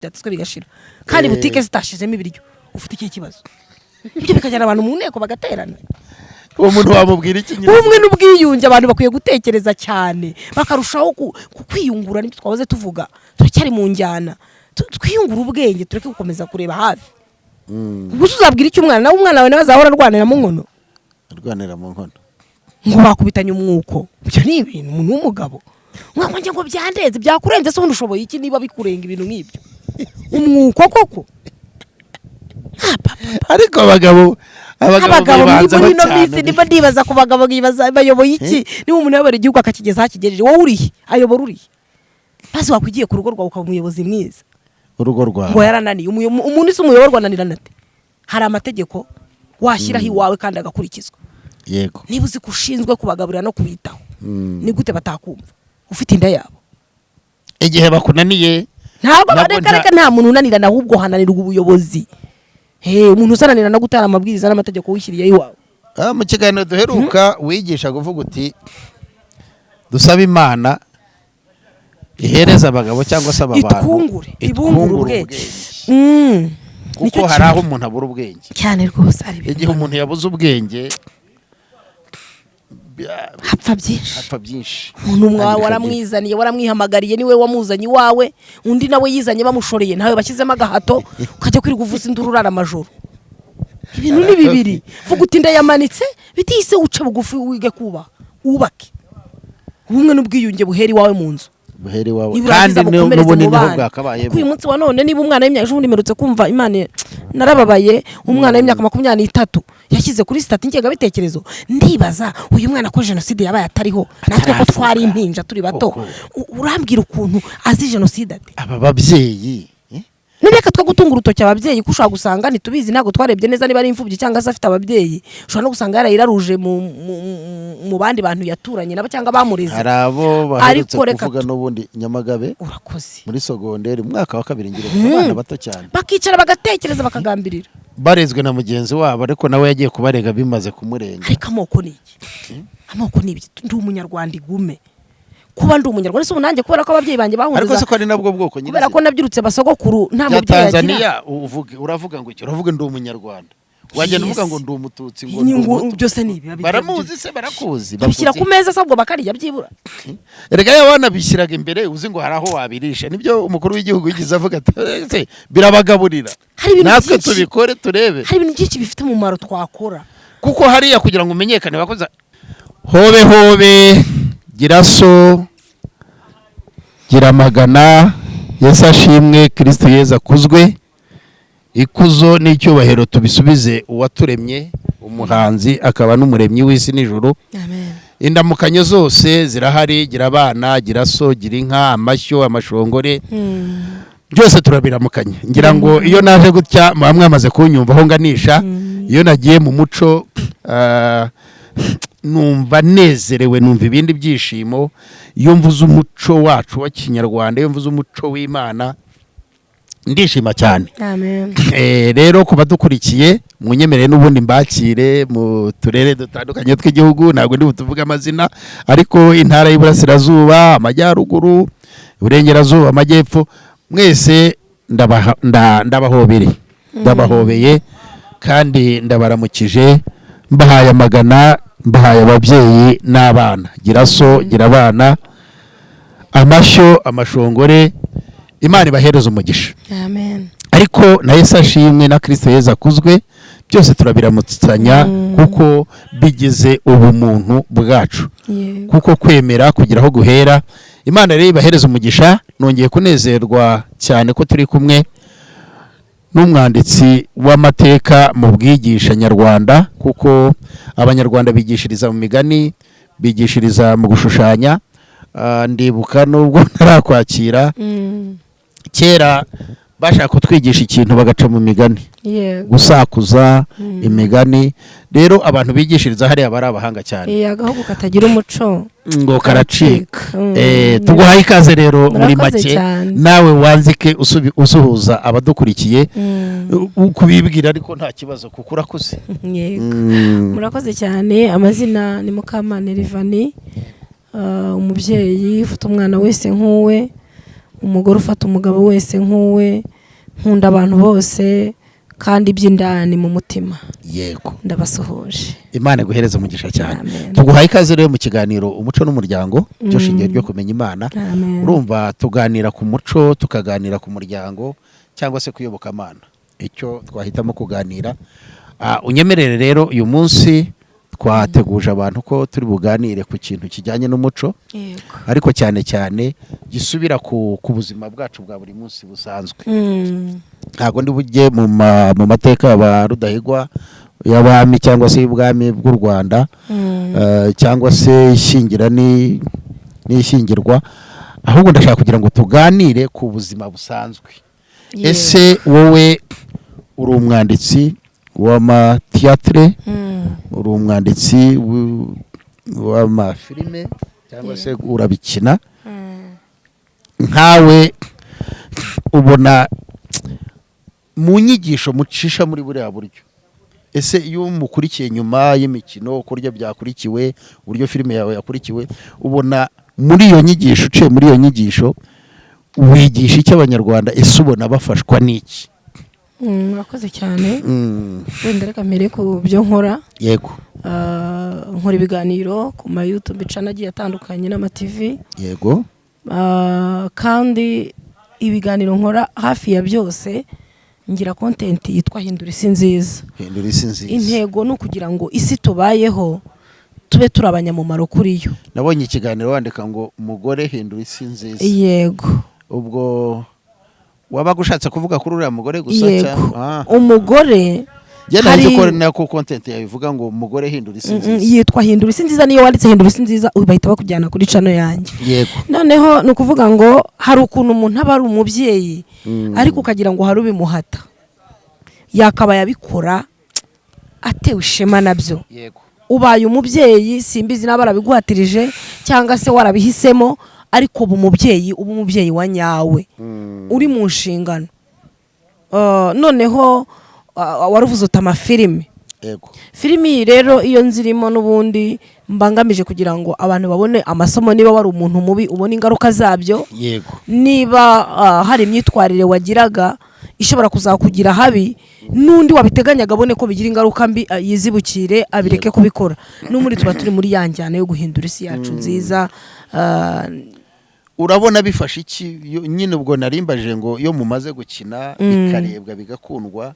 byatswe bigashira kandi butike zitashizemo ibiryo ufite iki kibazo ibyo bikajyana abantu mu nteko bagaterana uwo muntu wamubwira iki nyine umwe n'ubwiyunge abantu bakwiye gutekereza cyane bakarushaho kwiyungura n'ibyo twahoze tuvuga turacyari mu njyana twiyungura ubwenge tureke gukomeza kureba hafi gusa uzabwira iki umwana wawe azahora arwanira mu nkono ngo bakubitanye umwuko byo ni ibintu umuntu w'umugabo mwamanje ngo byandeze byakurenze se ubundi ushoboye iki niba bikurenga ibintu nk'ibyo umwuko koko ariko abagabo muri no minsi niba ndibaza ku bagabo ngibaza bayoboye iki niba umuntu yabera igihugu akakigeza hakigejeje wowe urihe ayobora urihe basi wakwigiye ku rugo rwawe ukaba umuyobozi mwiza urugo rwawe ngo yarananiye umuntu isi umuyoborwa nanirana ate hari amategeko washyiraho iwawe kandi agakurikizwa yego niba uzi kushinzwe kubagaburira no kubitaho ni gute batakumva ufite inda yabo igihe bakunaniye ntabwo bareka nta muntu unanirana ahubwo hananirwa ubuyobozi umuntu usananira no gutara amabwiriza n'amategeko wishyiriye iwawe mu kiganiro duheruka wigisha kuvuga uti dusaba Imana ihereza abagabo cyangwa se abantu ibungure kuko hari aho umuntu abura ubwenge cyane rwose ari igihe umuntu yabuze ubwenge hapfa byinshi umuntu umwe waramwizaniye waramwihamagariye niwe wamuzanye iwawe undi nawe yizanye bamushoreye nawe bashyizemo agahato ukajya kwirirwa uvuza induru urara amajoro ibintu ni bibiri vuga uti ndayamanitse bitise uce bugufi wige kubaha wubake ubumwe n'ubwiyunge buheri wawe mu nzu buheri wawe kandi n'ubunini bwakabayemo uyu munsi wa none niba umwana w'imyaka 10 imerutse kumva Imana narababaye umwana w'imyaka 23 yashyize kuri sitati ngega bitekerezo ndibaza uyu mwana ko genocide yabaye atariho natwe ko twari impinja turi bato urambwira ukuntu azi genocide ati aba babyeyi nireka twagutunga urutoki ababyeyi kushaka gusanga ntitubizi ntago twarebye neza niba ari imfubyi cyangwa se afite ababyeyi ushobora no gusanga yarayiraruje mu bandi bantu yaturanye nabo cyangwa bamureze harabo baherutse kuvuga n'ubundi Nyamagabe urakoze muri sogonderi mwaka wa 2 ngire abana bato cyane bakicara bagatekereza bakagambirira barezwe na mugenzi wabo ariko nawe yagiye kubarega bimaze kumurenga ariko amoko ni iki amoko ni ibiki ndi umunyarwanda igume kuba ndi umunyarwanda se unange kubera ko ababyeyi banjye bahunze ariko se ko ari nabwo bwoko nyine kubera ko nabyirutse basogokuru nta mubyeyi yagira Tanzania uravuga ngo iki uravuga ndi umunyarwanda wagenda uvuga ngo ndi umututsi ngo byose ni ibi baramuzi se barakuzi babishyira ku meza sabwo bakarya byibura erega y'abana bishyiraga imbere uzi ngo hari aho wabirisha nibyo umukuru w'igihugu yigize avuga ati birabagaburira natwe tubikore turebe hari ibintu byinshi bifite umumaro twakora kuko hariya kugira ngo umenyekane bakoza hobe Giraso Giramagana Yesu ashimwe Kristo Yesu akuzwe ikuzo n'icyubahiro tubisubize uwaturemye umuhanzi akaba n'umuremyi w'isi n'ijuru amen indamukanyo zose zirahari gira abana Giraso gira inka amashyo amashongore byose turabiramukanye ngira ngo iyo naje gutya mwamaze kunyumva aho nganisha iyo nagiye mu muco numva nezerewe numva ibindi byishimo iyo mvuze umuco wacu wa Kinyarwanda iyo mvuze umuco w'Imana ndishima cyane amen rero kuba dukurikiye munyemerere n'ubundi mbakire mu turere dutandukanye tw'igihugu ntabwo ndi butuvuga amazina ariko intara y'Iburasirazuba amajyaruguru Iburengerazuba amajyepfo mwese ndabahobeye kandi ndabaramukije mbahaye amagana mbahaye ababyeyi n'abana Giraso gira abana amashyo amashongore Imana ibahereza umugisha amen ariko na Yesu ashimwe na Kristo Yesu akuzwe byose turabiramutsanya kuko bigize ubumuntu bwacu kuko kwemera kugira aho guhera Imana rero ibahereza umugisha nongeye kunezerwa cyane ko turi kumwe n'umwanditsi w'amateka mu bwigisha nyarwanda kuko abanyarwanda bigishiriza mu migani bigishiriza mu gushushanya ndibuka nubwo ntarakwakira kera bashaka kutwigisha ikintu bagaca mu migani gusakuza imigani rero abantu bigishiriza hariya bari abahanga cyane agahugu katagira umuco ngo karacika tuguhaye ikaze rero muri make nawe wanzike usuhuza abadukurikiye kubibwira ariko nta kibazo kuko urakoze murakoze cyane amazina ni Mukamana Rivani umubyeyi ufite umwana wese nk'uwe umugore ufata umugabo wese nk'uwe, nkunda abantu bose kandi by'indani mu mutima. Yego, ndabasuhuje. Imana iguhereze umugisha cyane. Amen. Tuguhaye ikaze rero mu kiganiro umuco n'umuryango, cyo shingiro ryo kumenya Imana. Amen. Urumva tuganira ku muco, tukaganira ku muryango cyangwa se kuyoboka Imana. Icyo twahitamo kuganira. Unyemerere rero uyu munsi twateguje abantu ko turi buganire ku kintu kijyanye n'umuco. Yego. Ariko cyane cyane gisubira ku buzima bwacu bwa buri munsi busanzwe. Ntabwo ndi bujye mu mateka ya Rudahigwa y'abami cyangwa se y'ubwami bw'u Rwanda, cyangwa se ishingira n'ishyingirwa, ahubwo ndashaka kugira ngo tuganire ku buzima busanzwe. Ese wowe uri umwanditsi w'amatiyatire, uri umwanditsi w'amafilime cyangwa se urabikina, nkawe ubona mu nyigisho mucisha muri buriya buryo, ese iyo mukurikiye nyuma y'imikino kurya byakurikiwe, uburyo filime yawe yakurikiwe, ubona muri iyo nyigisho, uciye muri iyo nyigisho wigisha icyo Abanyarwanda, ese ubona bafashwa n'iki? Murakoze cyane. Wenda reka mbere ku byo nkora. Yego. Nkora ibiganiro ku ma YouTube channel agiye atandukanye n'ama TV. Yego. Kandi ibiganiro nkora hafi ya byose ngira content yitwa Hindura Isi Nziza. Hindura Isi Nziza. Intego no kugira ngo isi tubayeho tube turabanyamumaro kuri yo. Nabonye ikiganiro wandika ngo umugore hindura isi nziza. Yego. Ubwo wabaga ushatse kuvuga kuri uriya mugore gusa cyane? Umugore hari ko nako content yabivuga ngo umugore hindura isi nziza. Yitwa Hindura Isi Nziza, niyo wanditse Hindura Isi Nziza ubahita bakujyana kuri channel yanjye. Yego. Noneho no kuvuga ngo hari ukuntu umuntu aba ari umubyeyi, ariko ukagira ngo hari ubimuhata, yakaba yabikora atewe ishema nabyo. Yego. Ubaye umubyeyi, simbizi n'abarabiguhatirije cyangwa se warabihisemo, ariko ubu umubyeyi wa nyawe, uri mu nshingano. Noneho waruvuze utama filime. Yego. Filimi rero iyo nzirimo n'ubundi mbangamije kugira ngo abantu babone amasomo, niba wari umuntu mubi ubone ingaruka zabyo. Yego. Niba hari imyitwarire wagiraga ishobora kuzakugira habi, n'undi wabiteganyaga abone ko bigira ingaruka mbi, yizibukire abireke kubikora. N'umuri tuba turi muri yanjyana yo guhindura isi yacu nziza. Urabona bifasha iki nyine? Ubwo narimbaje ngo iyo mumaze gukina bikarebwa bigakundwa,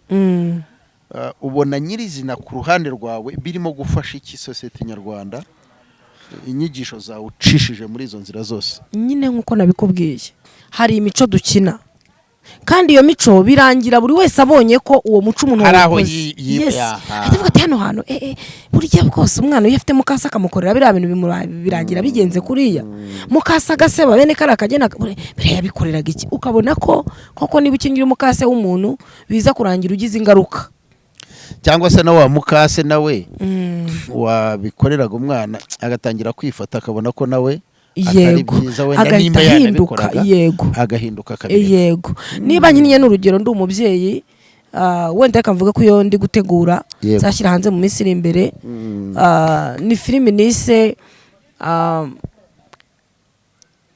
ubona nyirizina ku ruhande rwawe birimo gufasha iki sosiyete nyarwanda, inyigisho zawe ucishije muri izo nzira zose? Nyine nk'uko nabikubwiye, hari imico dukina, kandi iyo mico birangira buri wese abonye ko uwo muco umuntu wakoze. Yes. Atavuga ati hano hantu burya bwose umwana iyo afite mukasa akamukorera biriya bintu birangira bigenze kuriya. Mukasa gaseba bene kara kagena biriya bikoreraga iki? Ukabona ko koko niba ukingira umukase w'umuntu biza kurangira ugize ingaruka. Cyangwa se nawe mukase nawe wabikoreraga umwana agatangira kwifata, akabona ko nawe yego agahinduka. Yego. Agahinduka kabiri. Yego. Niba nyine n'urugero ndi umubyeyi, wenda akamvuga ko iyo ndi gutegura zashyira hanze mu minsi iri imbere, ni filime nise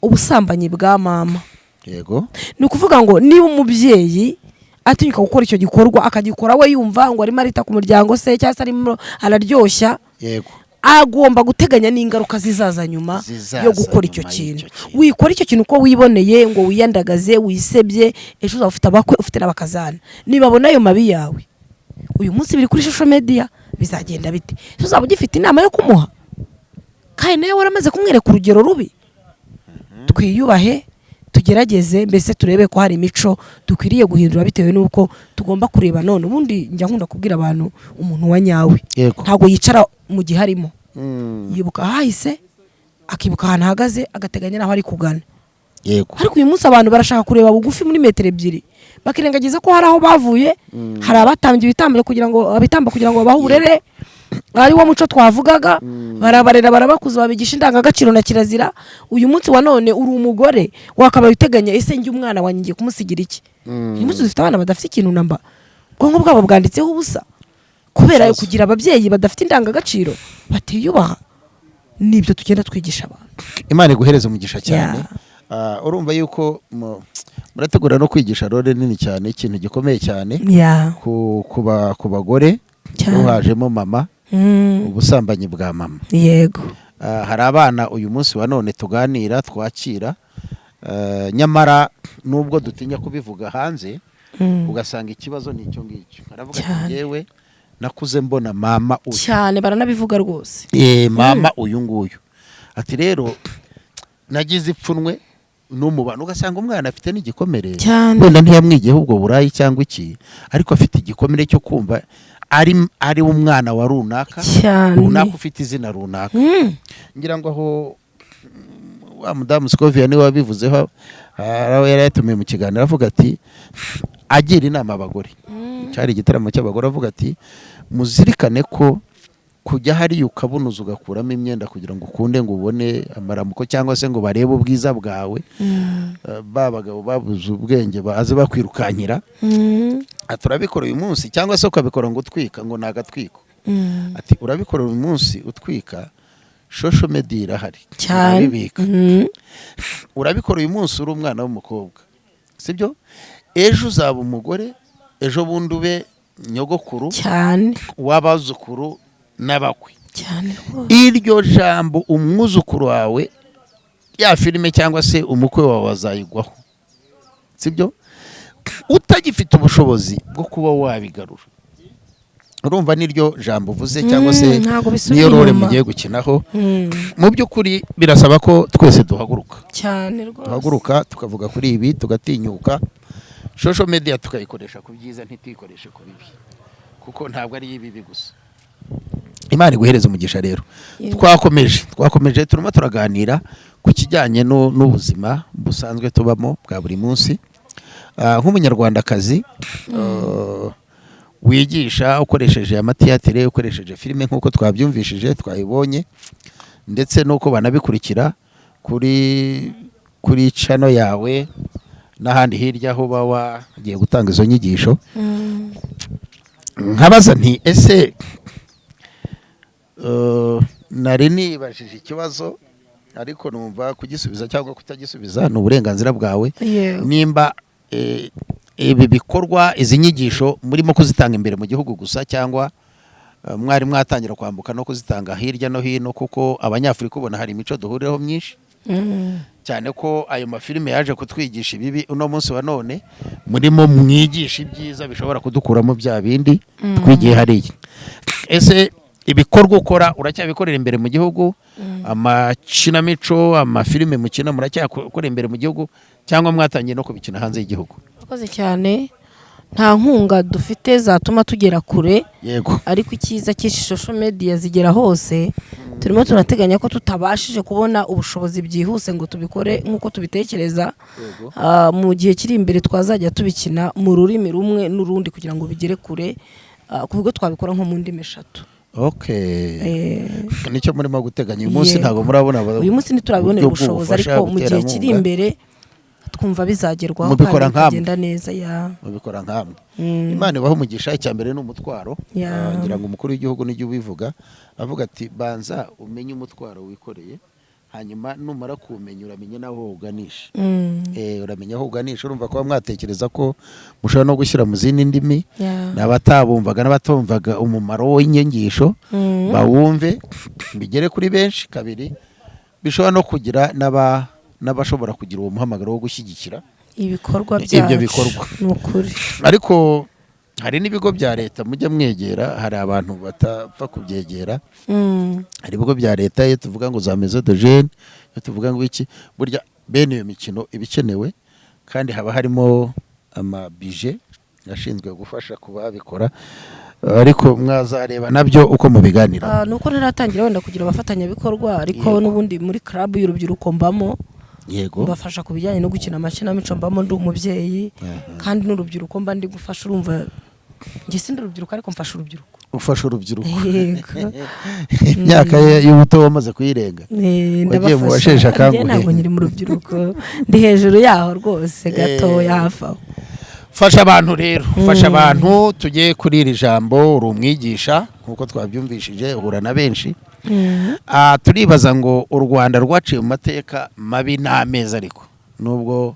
ubusambanyi bwa mama. Yego. Ni ukuvuga ngo niba umubyeyi atinyuka gukora icyo gikorwa akagikora we yumva ngo arimo arita ku muryango se cyangwa se arimo araryoshya, yego, agomba guteganya n'ingaruka zizaza nyuma yo gukora icyo kintu. Wikora icyo kintu uko wiboneye ngo wiyandagaze wisebye, ejo uzaba ufite abakwe, ufite n'abakazana, nibabona ayo mabi yawe uyu munsi biri kuri social media bizagenda bite? Uzaba ugifite inama yo kumuha kandi nawe waramaze kumwereka urugero rubi. Twiyubahe, tugerageze, mbese turebe ko hari imico dukwiriye guhindura bitewe n'uko tugomba kureba. None ubundi njya nkunda kubwira abantu, umuntu wa nyawe ntabwo yicara mu gihe arimo, yibuka ahahise, akibuka ahantu ahagaze, agateganya n'aho ari kugana. Yego. Ariko uyu munsi abantu barashaka kureba bugufi muri metero ebyiri, bakirengagiza ko hari aho bavuye. Hari abatambye ibitambo kugira ngo babahe uburere, ari wo muco twavugaga, barabarera barabakuza, babigisha indangagaciro na kirazira. Uyu munsi wa none uri umugore, wakabaye uteganya, ese njye umwana wanjye ngiye kumusigira iki? Uyu munsi dufite abana badafite ikintu namba, ubwonko bwabo bwanditseho ubusa kubera kugira ababyeyi badafite indangagaciro, batiyubaha. Nibyo tugenda twigisha abantu. Imana iguhereze umugisha cyane. urumva yuko murategura no kwigisha role nini cyane, ikintu gikomeye cyane ku bagore hajemo mama, ubusambanyi bwa mama. Yego. Hari abana uyu munsi wa none tuganira twakira, nyamara nubwo dutinya kubivuga hanze, ugasanga ikibazo ni icyo ngicyo. Aravuga ati yewe nakuze mbona mama uyu cyane, baranabivuga rwose. Mama uyu nguyu. Ati rero nagize ipfunwe n'umubano, ugasanga umwana afite n'igikomere, wenda ntiyamwigiyeho ubwo burayi cyangwa iki, ariko afite igikomere cyo kumva ari umwana wa runaka ufite izina runaka. Ngira ngo aho wa mudamu Scovia niwe wabivuzeho, yari yatumiye mu kiganiro avuga ati agira inama abagore, cyari igitaramo cy'abagore, avuga ati muzirikane ko kujya hariya ukabunuza ugakuramo imyenda kugira ngo ukunde ngo ubone amaramuko cyangwa se ngo barebe ubwiza bwawe, babagabo babuze ubwenge baze bakwirukanyira, turabikora uyu munsi, cyangwa se ukabikora ngo utwika ngo nagatwiko. Ati urabikora uyu munsi utwika, social media irahari urabibika. Urabikora uyu munsi uri umwana w'umukobwa, sibyo? Ejo uzaba umugore, ejo bundi ube nyogokuru cyane w'abazukuru n'abakwe cyane. Iryo jambo umwuzukuru wawe, ya filime cyangwa se umukwe wawe wazayigwaho, sibyo? Utagifite ubushobozi bwo kuba wabigarura. Urumva niryo jambo uvuze, cyangwa se niyo role mugiye gukinaho. Mu by'ukuri birasaba ko twese duhaguruka cyane rwose, duhaguruka tukavuga kuri ibi, tugatinyuka. Social media tukayikoresha ku byiza, ntituyikoreshe ku bibi, kuko ntabwo ari ibibi gusa. Imana iguhereze umugisha. Rero twakomeje turimo turaganira ku kijyanye n'ubuzima busanzwe tubamo bwa buri munsi, nk'umunyarwandakazi wigisha ukoresheje amatiyatire, ukoresheje filime nk'uko twabyumvishije twayibonye, ndetse n'uko banabikurikira kuri channel yawe n'ahandi hirya aho uba wagiye gutanga izo nyigisho. Nkabaza nti ese nari nibajije ikibazo, ariko numva kugisubiza cyangwa kutagisubiza ni uburenganzira bwawe. Nimba ibi bikorwa, izi nyigisho murimo kuzitanga imbere mu gihugu gusa, cyangwa mwari mwatangira kwambuka no kuzitanga hirya no hino, kuko abanyafurika ubona hari imico duhuriraho myinshi cyane, ko ayo mafilime yaje kutwigisha ibibi. Uno munsi wa none murimo mwigisha ibyiza bishobora kudukuramo bya bindi twigiye hariya. Ese ibikorwa ukora uracyabikorera imbere mu gihugu? Amakinamico, amafilime mukina muracyakorera imbere mu gihugu, cyangwa mwatangiye no kubikina hanze y'igihugu? Akoze cyane. Nta nkunga dufite zatuma tugera kure. Yego. Ariko icyiza cy'ishi social media zigera hose. Turimo tunateganya ko tutabashije kubona ubushobozi byihuse ngo tubikore nk'uko tubitekereza. Mu gihe kiri imbere twazajya tubikina mu rurimi rumwe n'urundi kugira ngo bigere kure, ku bigo twabikora nko mu ndimi 3. Nicyo murimo guteganya uyu munsi? Ntabwo murabona uyu munsi ntiturabibonera ubushobozi, ariko mu gihe kiri imbere twumva bizagerwaho kandi bigenda neza. Mubikora nkamwe. Imana ibaho umugisha. Icyambere ni umutwaro. Ngira ngo umukuru w'igihugu n'ijye ubivuga, avuga ati banza umenye umutwaro wikoreye, hanyuma numara kuwumenya uramenye naho uganisha. Uramenya aho uganisha. Urumva ko mwatekereza ko mushobora no gushyira mu zindi ndimi, n'abatabumvaga n'abatumvaga umumaro w'inyigisho bawumve, bigere kuri benshi. Kabiri, bishobora no kugira n'abashobora kugira uwo muhamagaro wo gushyigikira ibikorwa byacu. Ibyo bikorwa n'ukuri. Ariko hari n'ibigo bya leta mujya mwegera, hari abantu batapfa kubyegera. Hari ibigo bya leta, iyo tuvuga ngo za maison de jeunes, iyo tuvuga ngo iki, burya bene iyo mikino ibikenewe, kandi haba harimo amabije ashinzwe gufasha kubabikora. Ariko mwazareba nabyo uko mubiganira. Nuko ntaratangira wenda kugira abafatanyabikorwa, ariko n'ubundi muri club y'urubyiruko mbamo. Yego. Bafasha ku bijyanye no gukina amakinamico, mbamo ndi umubyeyi, kandi n'urubyiruko mba ndi gufasha. Urumva njye sindi urubyiruko, ariko mfasha urubyiruko. Ufasha urubyiruko. Imyaka y'ubuto wamaze kuyirenga. Wagiye mu basheshe akanguhe. Ntabwo nyiri mu rubyiruko, ndi hejuru yaho rwose gatoya hafi aho. Fasha abantu rero, fasha abantu. Tugiye kuri iri jambo, uri umwigisha nkuko twabyumvishije, uhura na benshi. Turibaza ngo u Rwanda rwaciye mu mateka mabi n'ameza, ariko nubwo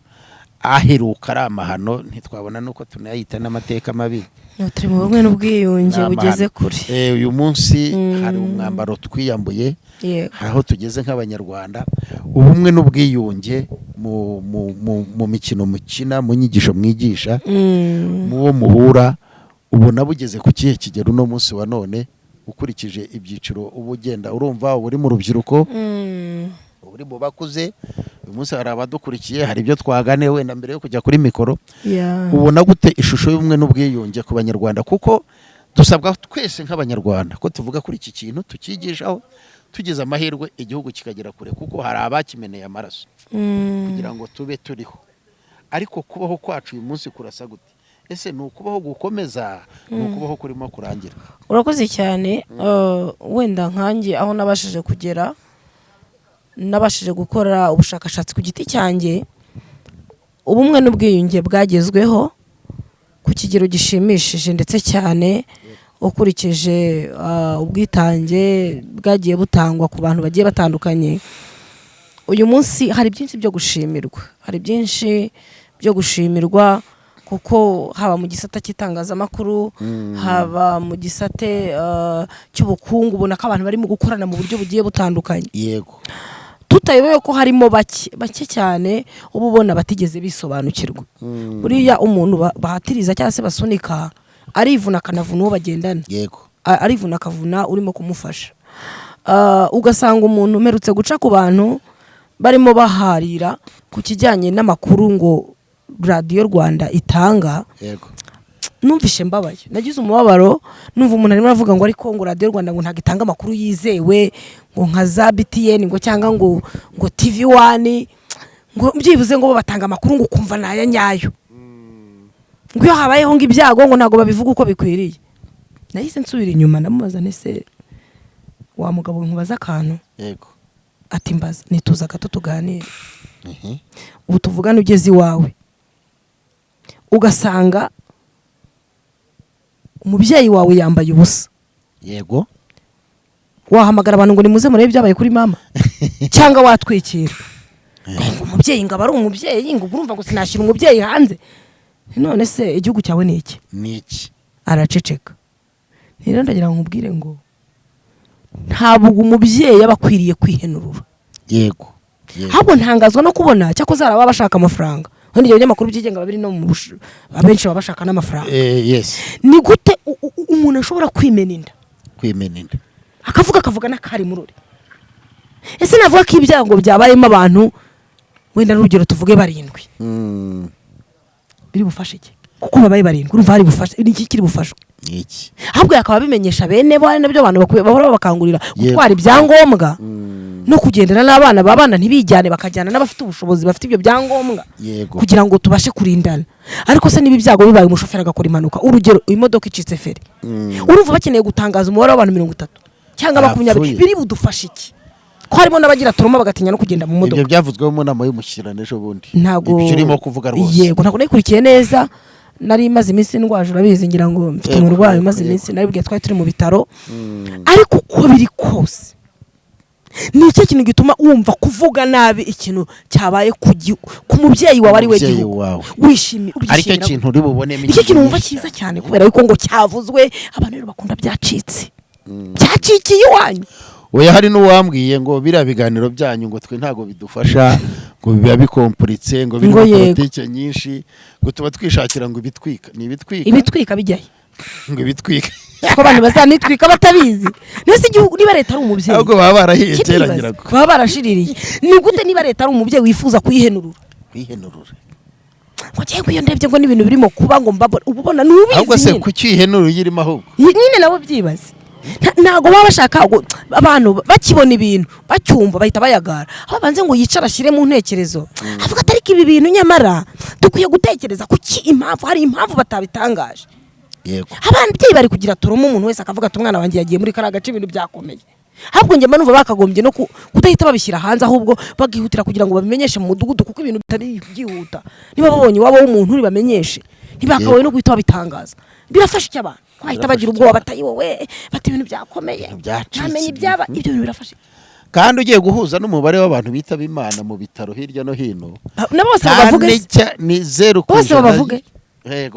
aheruka ari amahano ntitwabona nuko tunayita n'amateka mabi. turi mu bumwe n'ubwiyunge bugeze kure. Uyu munsi hari umwambaro twiyambuye, aho tugeze nk'abanyarwanda, ubumwe n'ubwiyunge mu mikino mukina, mu nyigisho mwigisha, mu wo muhura, ubona bugeze ku kihe kigero uno munsi wa none ukurikije ibyiciro uba ugenda urumva, uri mu rubyiruko, uri mu bakuze. Uyu munsi hari abadukurikiye, hari ibyo twagane wenda mbere yo kujya kuri mikoro. Ubona gute ishusho y'ubumwe n'ubwiyunge ku banyarwanda? Kuko dusabwa twese nk'abanyarwanda ko tuvuga kuri iki kintu, tukigishaho, tugize amahirwe igihugu kikagera kure, kuko hari abakimeneye amaraso kugira ngo tube turiho. Ariko kubaho kwacu uyu munsi kurasa gute? Ese ni ukubaho gukomeza, ni ukubaho kurimo kurangira? Urakoze cyane. Wenda nkanjye aho nabashije kugera, nabashije gukora ubushakashatsi ku giti cyanjye, ubumwe n'ubwiyunge bwagezweho ku kigero gishimishije ndetse cyane, ukurikije ubwitange bwagiye butangwa ku bantu bagiye batandukanye. Uyu munsi hari byinshi byo gushimirwa, hari byinshi byo gushimirwa, kuko haba mu gisata cy'itangazamakuru, haba mu gisate cy'ubukungu, ubona ko abantu barimo gukorana mu buryo bugiye butandukanye. Yego, tutayobewe ko harimo bake cyane uba ubona batigeze bisobanukirwa. Buriya umuntu bahatiriza cyangwa se basunika, arivuna akanavuna uwo bagendana. yego, arivuna akavuna urimo kumufasha. Ugasanga umuntu umerutse guca ku bantu barimo baharira ku kijyanye n'amakuru ngo radiyo Rwanda itanga. yego, numvishe mbabaye, nagize umubabaro, numva umuntu arimo avuga ngo ariko ngo radiyo Rwanda ngo ntago itanga amakuru yizewe, ngo nka za BTN ngo cyangwa ngo TV1, ngo byibuze ngo batanga amakuru ngo kumva naya nyayo, ngo iyo habayeho ngo ibyago ngo ntago babivuga uko bikwiriye. Nahise nsubira inyuma, namubaza nese wa mugabo nkubaza akantu. yego, ati mbaza, nituza gato tuganire. Ubu tuvugana ugeze iwawe, ugasanga umubyeyi wawe yambaye ubusa. yego, wahamagara abantu ngo nimuze murebe ibyabaye kuri mama cyangwa watwikira ngo umubyeyi ngo aba ari umubyeyi, ngo urumva ngo sinashyira umubyeyi hanze. None se igihugu cyawe ni iki? Araceceka. Rero ndagira ngo nkubwire ngo ntabwo umubyeyi aba akwiriye kwihenurura. yego, ahubwo ntangazwa no kubona cyakoze hari ababa bashaka amafaranga. Kandi ibyo binyamakuru byigenga babiri no mu abenshi baba bashaka n'amafaranga. Yes. Ni gute umuntu ashobora kwimena inda akavuga n'akari mururi? Ese navuga ko ibyago byabayemo abantu wenda n'urugero tuvuge 7 biri bufashe iki? Kuko babaye 7 urumva hari bufashe iki kiri bufasha iki? Ahubwo yakaba bimenyesha bene bo, ari nabyo abantu bahora bakangurira gutwara ibyangombwa no kugendera n'abana babana ntibijyane, bakajyana n'abafite ubushobozi bafite ibyo byangombwa kugira ngo tubashe kurindana. Ariko se niba ibyago bibaye umushoferi agakora impanuka, urugero imodoka icitse feri, urumva bakeneye gutangaza umubare w'abantu 30 cyangwa 20, biri budufashe iki? Ko harimo n'abagira turoma bagatinya no kugenda mu modoka. Ibyo byavuzweho mu nama y'umushyikirano ejo bundi. Ibyo urimo kuvuga rwose. Yego, ntabwo nakurikiye neza, nari maze iminsi ndwaje, urabizi, ngira ngo mfite umurwayi maze iminsi, nari bwiye twari turi mu bitaro. Ariko uko biri kose ni iki kintu gituma wumva kuvuga nabi ikintu cyabaye ku mubyeyi wawe ari we gihugu wishimye ubyishimira? Ariko ikintu uri bubonemo iki kintu wumva cyiza cyane, kubera yuko ngo cyavuzwe abantu rero bakunda byacitse. Byacikiye iwanyu. Oya, hari n'uwambwiye ngo biriya biganiro byanyu ngo twe ntago bidufasha, ngo biba bikompuritse, ngo biri politike nyinshi, ngo tuba twishakira ngo ibitwika. Ni ibitwika bijyaye ngo ibitwika ko abantu bazanitwika batabizi. Nese igihugu niba leta ari umubyeyi, ahubwo baba barahiye teranyira ko baba barashiririye. Ni gute niba leta ari umubyeyi wifuza kuyihenurura? Ngo cyangwa iyo ndebye ngo n'ibintu birimo kuba ngo mbabona, ubona nubizi. Ahubwo se kukihenurura yirimo ahubwo nyine nabo byibaze. Ntago baba bashaka abantu bakibona ibintu bacyumva bahita bayagara. Aho banze ngo yicara ashyire mu ntekerezo, avuga atari ibi bintu nyamara dukwiye gutekereza kuki impamvu, hari impamvu batabitangaje. Yego, abandi bari kugira turoma, umuntu wese akavuga ati umwana wanjye yagiye muri karaga ibintu byakomeye. Ahubwo njye numva bakagombye no kudahita babishyira hanze, ahubwo bagihutira kugira ngo babimenyeshe mu mudugudu, kuko ibintu bitari byihuta. Niba babonye wabo w'umuntu ntibamenyeshe, ntibakabaye no guhita babitangaza. Birafasha iki abantu? Kwahita bagira ubwoba batayi wowe bati ibintu byakomeye, namenye ibyaba. Ibyo bintu birafasha. kandi ugiye guhuza n'umubare w'abantu bitaba Imana mu bitaro hirya no hino na bose bavuge ni 0 bose bavuge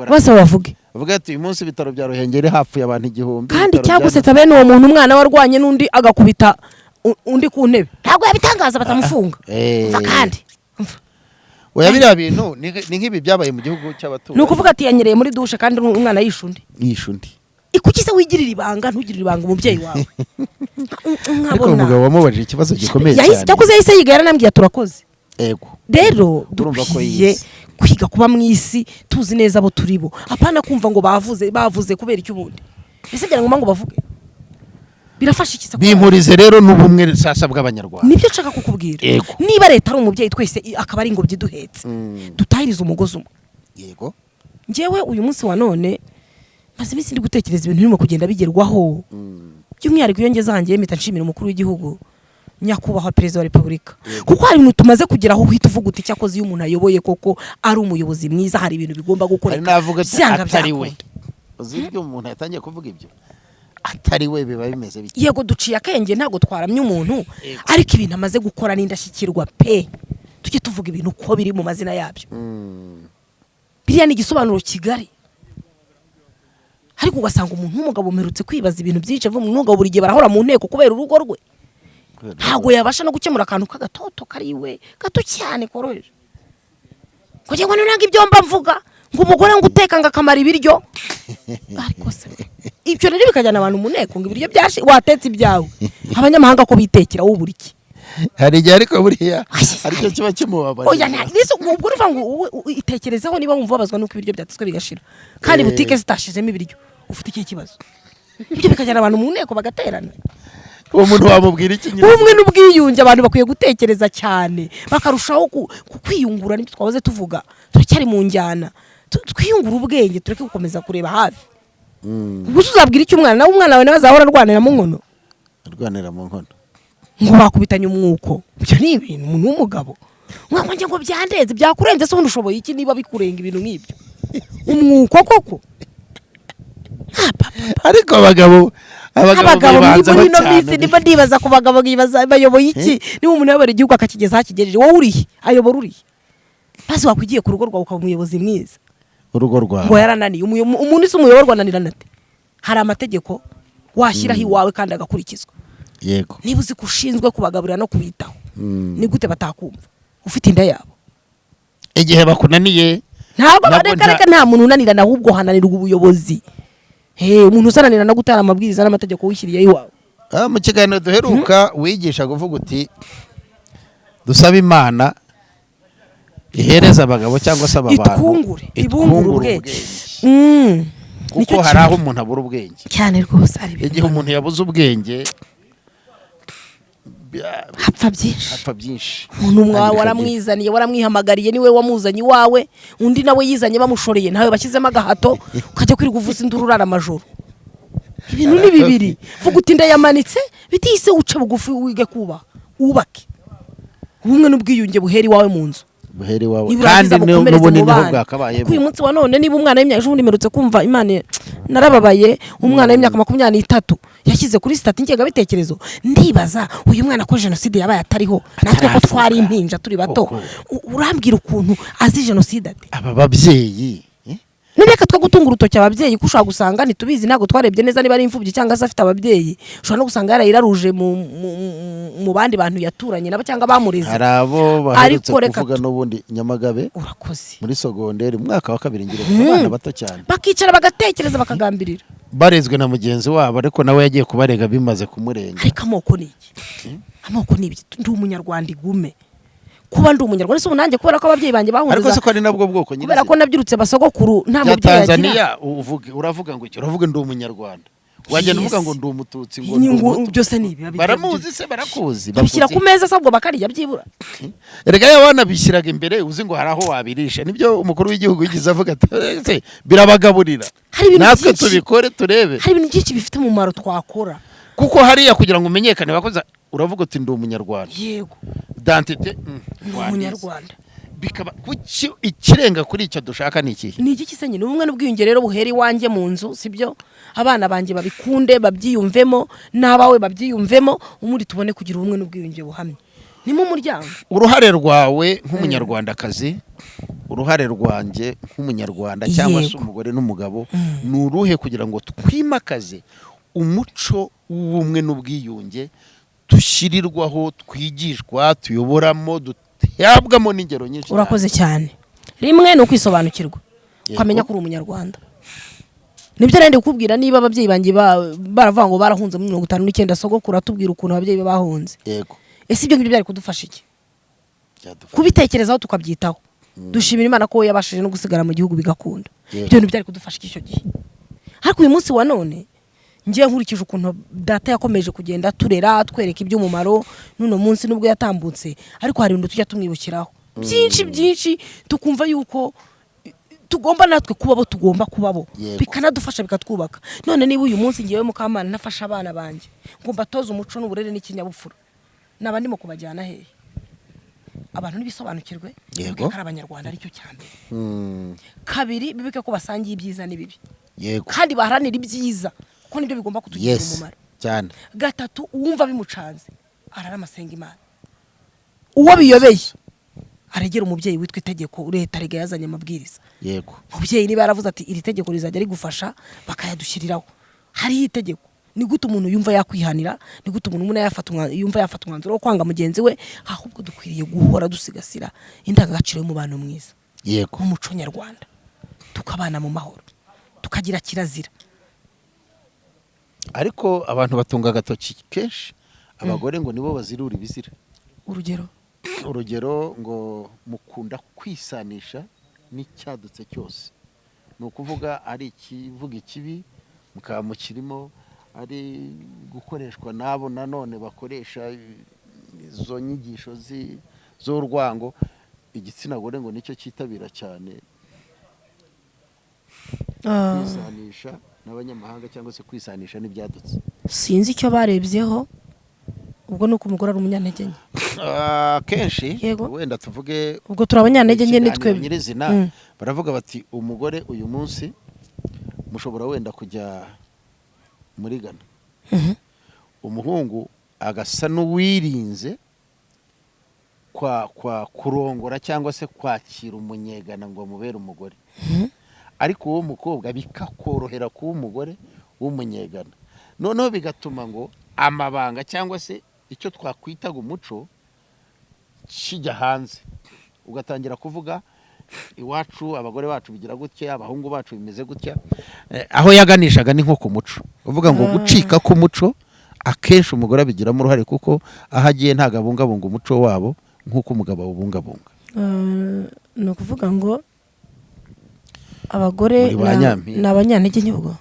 bose bavuge bavuga ati uyu munsi ibitaro bya Ruhengeri hapfuye abantu 1000 kandi cyagusetsa bene uwo muntu umwana warwanye n'undi agakubita undi ku ntebe ntabwo yabitangaza batamufunga kandi oya biriya bintu ni nk'ibi byabaye mu gihugu cy'abaturanyi. Ni ukuvuga ati yanyereye muri dushe kandi umwana yishundi. Ikukize wigirira ibanga ntugirira ibanga umubyeyi wawe. Ariko umugabo wamubajije ikibazo gikomeye cyane. Yahise yiga yaranambwiye turakoze. Ego. Rero dukwiye kwiga kuba mu isi tuzi neza abo turibo. Apana kumva ngo bavuze kubera icyo ubundi. Ese ngira ngo bavuge. Birafasha ikisa bimpurize rero n'ubumwe sasa bw'abanyarwanda. Nibyo nshaka kukubwira. Niba leta ari umubyeyi twese akaba ari ingobyi duhetse. Dutahiriza umugozi umwe. Yego. Njewe uyu munsi wa none maze iminsi ndi gutekereza ibintu birimo kugenda bigerwaho. By'umwihariko iyo ngeze hanjye mpita nshimira umukuru w'igihugu nyakubahwa perezida wa repubulika. Kuko hari ibintu tumaze kugeraho uhita uvuga uti cyakoze iyo umuntu ayoboye koko ari umuyobozi mwiza hari ibintu bigomba gukoreka. Navuga atari we. Uzibyo umuntu yatangiye kuvuga ibyo. Atari we biba bimeze bike. Yego duciye akenge ntago twaramye umuntu ariko ibintu amaze gukora n'indashyikirwa pe. Tujye tuvuga ibintu uko biri mu mazina yabyo. Biriya ni igisobanuro kigari. Ariko ugasanga umuntu w'umugabo umerutse kwibaza ibintu byinshi avuga umugabo buri gihe barahora mu nteko kubera urugo rwe. Ntago yabasha no gukemura akantu k'agatoto kariwe gato cyane koroheje. Kugira ngo nanga ibyo mba mvuga ngo umugore ngo uteka ngakamara ibiryo. Ariko se ibyo rero bikajyana abantu mu nteko ngo ibiryo byashi watetse ibyawe. Abanyamahanga ko bitekera wo buriki. Hari igihe ariko buriya aricyo kiba kimubabaje. Oya n'iso ubwo uruva ngo itekerezeho niba wumva babazwa nuko ibiryo byatetswe bigashira. Kandi butike zitashizemo ibiryo ufite iki kibazo. Ibyo bikajyana abantu mu nteko bagaterana. Uwo muntu wamubwira iki nyine? Umwe n'ubwiyunge abantu bakwiye gutekereza cyane bakarushaho kwiyungura n'ibyo twahoze tuvuga. Turacyari mu njyana. Twiyungura ubwenge tureke gukomeza kureba hafi. Gusa uzabwira iki umwana nawe umwana wawe nazahora arwanira mu nkono. Arwanira mu nkono. Ngo bakubitanye umwuko. Byo ni ibintu umuntu w'umugabo. Mwanje ngo byandeze byakurenze se ubundi ushoboye iki niba bikurenga ibintu nk'ibyo. Umwuko koko. Ariko abagabo muri no minsi niba ndibaza ku bagabo ngibaza bayoboye iki niba umuntu yabera igihugu akakigeza hakigejeje wowe urihe ayobora urihe basi wakwigiye ku rugo rwawe ukaba umuyobozi mwiza urugo rwawe ngo yarananiye umuntu isi umuyoborwa nanirana ate hari amategeko washyiraho iwawe kandi agakurikizwa. Yego. Niba uzi kushinzwe kubagaburira no kubitaho ni gute batakumva ufite inda yabo igihe bakunaniye ntabwo bareka nta muntu unanirana ahubwo hananirwa ubuyobozi. Umuntu usananira no gutara amabwiriza n'amategeko wishyiriye iwawe. Mu kiganiro duheruka wigisha kuvuga uti dusaba Imana ihereza abagabo cyangwa se abantu ibungure ubwenge. Kuko hari aho umuntu abura ubwenge cyane rwose ari igihe umuntu yabuze ubwenge hapfa byinshi. Umuntu waramwizaniye waramwihamagariye niwe wamuzanye iwawe undi nawe yizanye bamushoreye nawe bashyizemo agahato ukajya kwirirwa uvuza induru urara amajoro. Ibintu ni bibiri vuga uti ndayamanitse bitise uce bugufi wige kuba ubake ubumwe n'ubwiyunge buheri wawe mu nzu buheri wawe kandi n'ubunini bwakabayemo. Uyu munsi wa none niba umwana w'imyaka 10 merutse kumva Imana narababaye umwana w'imyaka 23 yashyize kuri sitati ngega bitekerezo ndibaza uyu mwana ko genocide yabaye atariho natwe ko twari impinja turi bato urambwira ukuntu azi genocide ati aba babyeyi Nureka twagutunga urutoki ababyeyi kushaka gusanga ntitubizi ntago twarebye neza niba ari imfubyi cyangwa se afite ababyeyi ushobora no gusanga yarayiraruje mu bandi bantu yaturanye nabo cyangwa bamureze. Harabo baherutse kuvuga n'ubundi Nyamagabe urakoze muri sogonderi mwaka wa 2 ngire abana bato cyane bakicara bagatekereza bakagambirira barezwe na mugenzi wabo ariko nawe yagiye kubarega bimaze kumurenga. Ariko amoko ni iki amoko ni ibiki ndi umunyarwanda igume kuba ndi umunyarwanda se unange kubera ko ababyeyi banjye bahunze ariko se ko ari nabwo bwoko nyine kubera ko nabyirutse basogokuru nta mubyeyi yagira Tanzania uravuga ngo iki uravuga ndi umunyarwanda wagenda uvuga ngo ndi umututsi ngo byose ni ibi baramuzi se barakuzi babishyira ku meza sabwo bakarya byibura erega yabana bishyiraga imbere uzi ngo hari aho wabirisha nibyo umukuru w'igihugu yigize avuga ati birabagaburira natwe tubikore turebe hari ibintu byinshi bifite umumaro twakora kuko hariya kugira ngo umenyekane bakoza uravuga uti ndi umunyarwanda yego identité umunyarwanda bikaba ikirenga kuri icyo dushaka ni ikihe? Ni iki kisenye? Ni ubumwe n'ubwiyunge rero buhera iwanjye mu nzu, sibyo? Abana banjye babikunde, babyiyumvemo, n'abawe babyiyumvemo, umuri tubone kugira ubumwe n'ubwiyunge buhamye. Ni mu muryango. Uruhare rwawe nk'umunyarwandakazi, uruhare rwanjye nk'umunyarwanda cyangwa se umugore n'umugabo, ni uruhe kugira ngo twimakaze umuco w'ubumwe n'ubwiyunge dushyirirwaho, twigishwa, tuyoboramo, duhabwamo n'ingero nyinshi? Urakoze cyane. Rimwe ni ukwisobanukirwa, ukamenya ko uri umunyarwanda. Nibyo nende kukubwira, niba ababyeyi banjye baravuga ngo barahunze muri 59, sogokuru atubwira ukuntu ababyeyi bahunze. Yego. Ese ibyo ngibyo byari kudufasha iki? Kubitekerezaho tukabyitaho. Dushimira Imana ko yabashije no gusigara mu gihugu bigakunda. Ibyo bintu byari kudufasha icyo gihe. Ariko uyu munsi wa none ngiye nkurikije ukuntu data yakomeje kugenda turera, twereka iby'umumaro, nuno munsi nubwo yatambutse, ariko hari ibintu tujya tumwibukiraho byinshi tukumva yuko tugomba natwe kubabo, tugomba kubabo, bikanadufasha bikatwubaka. None niba uyu munsi ngiyewe Mukamana nafasha abana banjye ngo mbatoze umuco n'uburere n'ikinyabupfura, naba ndimo kubajyana hehe? Abantu nibisobanukirwe ko ari abanyarwanda, aricyo cyambere. Kabiri, bibike ko basangiye ibyiza n'ibibi, kandi baharanira ibyiza, kuko nibyo bigomba kutugira umumaro cyane. Gatatu, uwumva bimucanze ararama asenga Imana. Uwo biyobeye aregera umubyeyi witwa itegeko, leta rega yazanye amabwiriza. Umubyeyi niba yaravuze ati iri tegeko rizajya rigufasha, bakayadushyiriraho. Hari itegeko. Ni gute umuntu yumva yakwihanira, ni gute umuntu yumva yafata umwanzuro wo kwanga mugenzi we? Ahubwo dukwiriye guhora dusigasira indangagaciro y'umubano mwiza, umuco nyarwanda, tukabana mu mahoro, tukagira kirazira. Ariko abantu batunga agatoki kenshi abagore ngo nibo bazirura ibizira. Urugero ngo mukunda kwisanisha n'icyadutse cyose. Ni ukuvuga ari ikivuga ikibi mukaba mukirimo, ari gukoreshwa nabo nanone bakoresha izo nyigisho z'urwango. Igitsina gore ngo nicyo cyitabira cyane kwisanisha n'abanyamahanga cyangwa se kwisanisha n'ibyadutse. Sinzi icyo barebyeho, ubwo nuko umugore ari umunyantege nke. Kenshi wenda tuvuge ubwo turi abanyantege nke nitwe nyirizina, baravuga bati umugore uyu munsi mushobora wenda kujya muri Ghana, umuhungu agasa n'uwirinze kwa kurongora cyangwa se kwakira umunyegana ngo amubere umugore, ariko uwo mukobwa bikakorohera kuba umugore w'umunyegana. Noneho bigatuma ngo amabanga cyangwa se icyo twakwitaga umuco kijya hanze, ugatangira kuvuga iwacu abagore bacu bigira gutya, abahungu bacu bimeze gutya. Aho yaganishaga ni nko ku muco, uvuga ngo gucika ku muco akenshi umugore abigiramo uruhare, kuko aho agiye ntago abungabunga umuco wabo nk'uko umugabo awubungabunga. Ni ukuvuga ngo abagore ni abanyantege nke, ubwo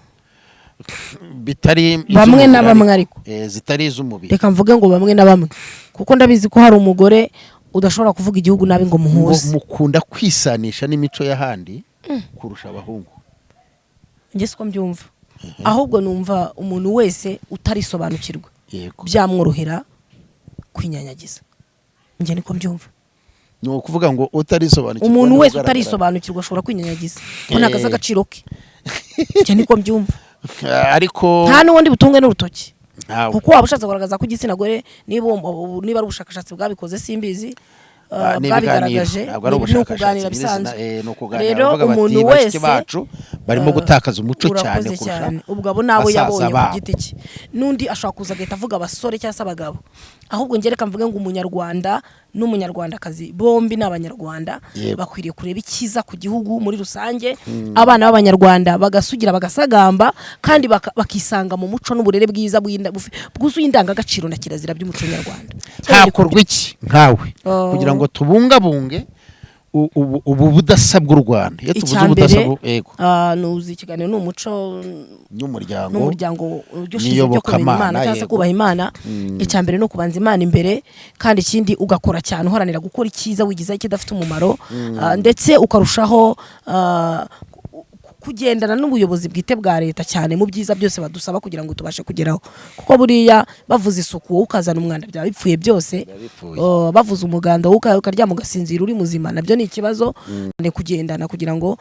bitari bamwe na bamwe, ariko zitari iz'umubiri. Reka mvuge ngo bamwe na bamwe, kuko ndabizi ko hari umugore udashobora kuvuga igihugu nabi ngo muhuze. Mukunda kwisanisha n'imico y'ahandi kurusha abahungu. Njye siko mbyumva, ahubwo numva umuntu wese utarisobanukirwa byamworohera kwinyanyagiza. Njye niko mbyumva. Ni ukuvuga ngo utarisobanukirwa, umuntu wese utarisobanukirwa ashobora kwinyanyagiza, ko ntagaza agaciro ke. Njye niko mbyumva. Ariko nta n'ubundi butunge n'urutoki, kuko waba ushatse kugaragaza ko igitsina gore, niba ari ubushakashatsi bwabikoze simbizi, bwabigaragaje ni ukuganira bisanzwe. Rero umuntu wese barimo gutakaza umuco cyane kurusha ubwo abo nabo yabonye ku giti cye. N'undi ashobora kuza agahita avuga abasore cyangwa se abagabo. Ahubwo ngereka mvuge ngo umunyarwanda n'umunyarwandakazi bombi ni abanyarwanda, bakwiriye kureba icyiza ku gihugu muri rusange. Abana b'abanyarwanda bagasugira bagasagamba, kandi bakisanga mu muco n'uburere bwiza bwuzuye indangagaciro na kirazira by'umuco nyarwanda. Hakorwa iki nkawe kugira ngo tubungabunge ubu budasa bw'u Rwanda? Iyo tuvuze ubudasa nuzi ikiganiro ni umuco n'umuryango byo kumenya Imana cyangwa se kubaha Imana. Icyambere no kubanza Imana imbere, kandi ikindi ugakora cyane uharanira gukora icyiza wigizaho ikidafite umumaro, ndetse ukarushaho kugendana n'ubuyobozi bwite bwa leta cyane mu byiza byose badusaba kugira ngo tubashe kugeraho, kuko buriya bavuze isuku wowe ukazana umwanda byaba bipfuye byose. Bavuze umuganda wowe ukaryama ugasinzira uri muzima nabyo ni ikibazo. Kugendana kugira ngo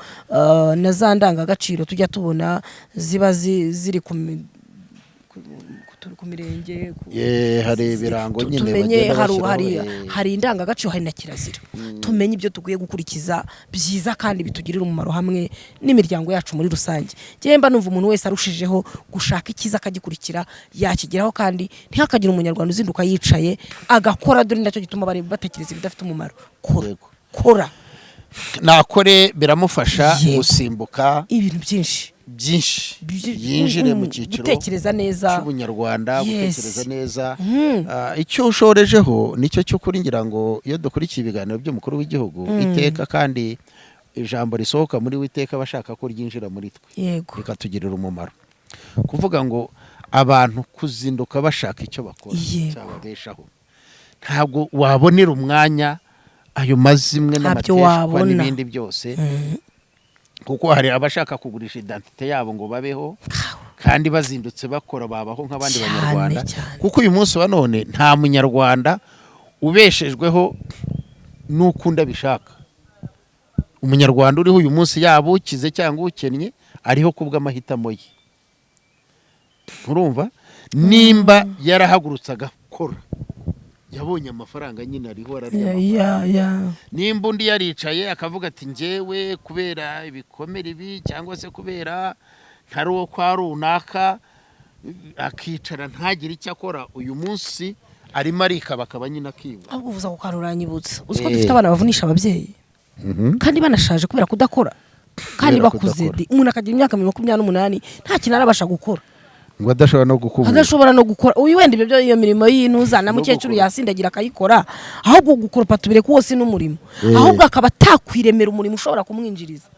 na za ndangagaciro tujya tubona ziba ziri ku mirenge hari ibirango nyine tumenye hari indangagaciro hari na kirazira, tumenye ibyo tugiye gukurikiza byiza kandi bitugirira umumaro hamwe n'imiryango yacu muri rusange. Mba numva umuntu wese arushijeho gushaka ikiza akagikurikira yakigeraho, kandi ntihakagire umunyarwanda uzinduka yicaye agakora, dore nacyo gituma batekereza ibidafite umumaro. Kora nakore biramufasha gusimbuka ibintu byinshi yinjire mu cyiciro gutekereza neza cy'ubunyarwanda, gutekereza neza. Icyo ushorejeho nicyo cy'ukuri, ngira ngo iyo dukurikiye ibiganiro by'umukuru w'igihugu iteka, kandi ijambo risohoka muri witeka bashaka ko ryinjira muri twe bikatugirira umumaro, kuvuga ngo abantu kuzinduka bashaka icyo bakora cyababeshaho. Ntabwo wabonera umwanya ayo mazimwe n'amateshwa n'ibindi byose, kuko hari abashaka kugurisha identite yabo ngo babeho, kandi bazindutse bakora babaho nk'abandi banyarwanda. Kuko uyu munsi wa none nta munyarwanda ubeshejweho n'ukunda bishaka. Umunyarwanda uriho uyu munsi yaba ukize cyangwa ukennye ariho kubw'amahitamo ye. Urumva nimba yarahagurutse agakora, yabonye amafaranga nyine ariho ararya. Nimba undi yaricaye akavuga ati njyewe kubera ibikomere ibi cyangwa se kubera ntari uwo kwa runaka, akicara ntagire icyo akora, uyu munsi arimo arikabakaba nyine akiba. Ahubwo uvuza ko karuranyibutsa, uzi ko dufite abana bavunisha ababyeyi kandi banashaje kubera kudakora, kandi bakuze. Umuntu akagira imyaka 28 nta kintu arabasha gukora, ngo adashobora no gukora. Uyu wenda ibyo iyo mirimo y'intuza na mukecuru yasindagira akayikora, ahubwo gukoropa tubire kuwose n'umurimo, ahubwo akaba atakwiremera umurimo ushobora kumwinjiriza,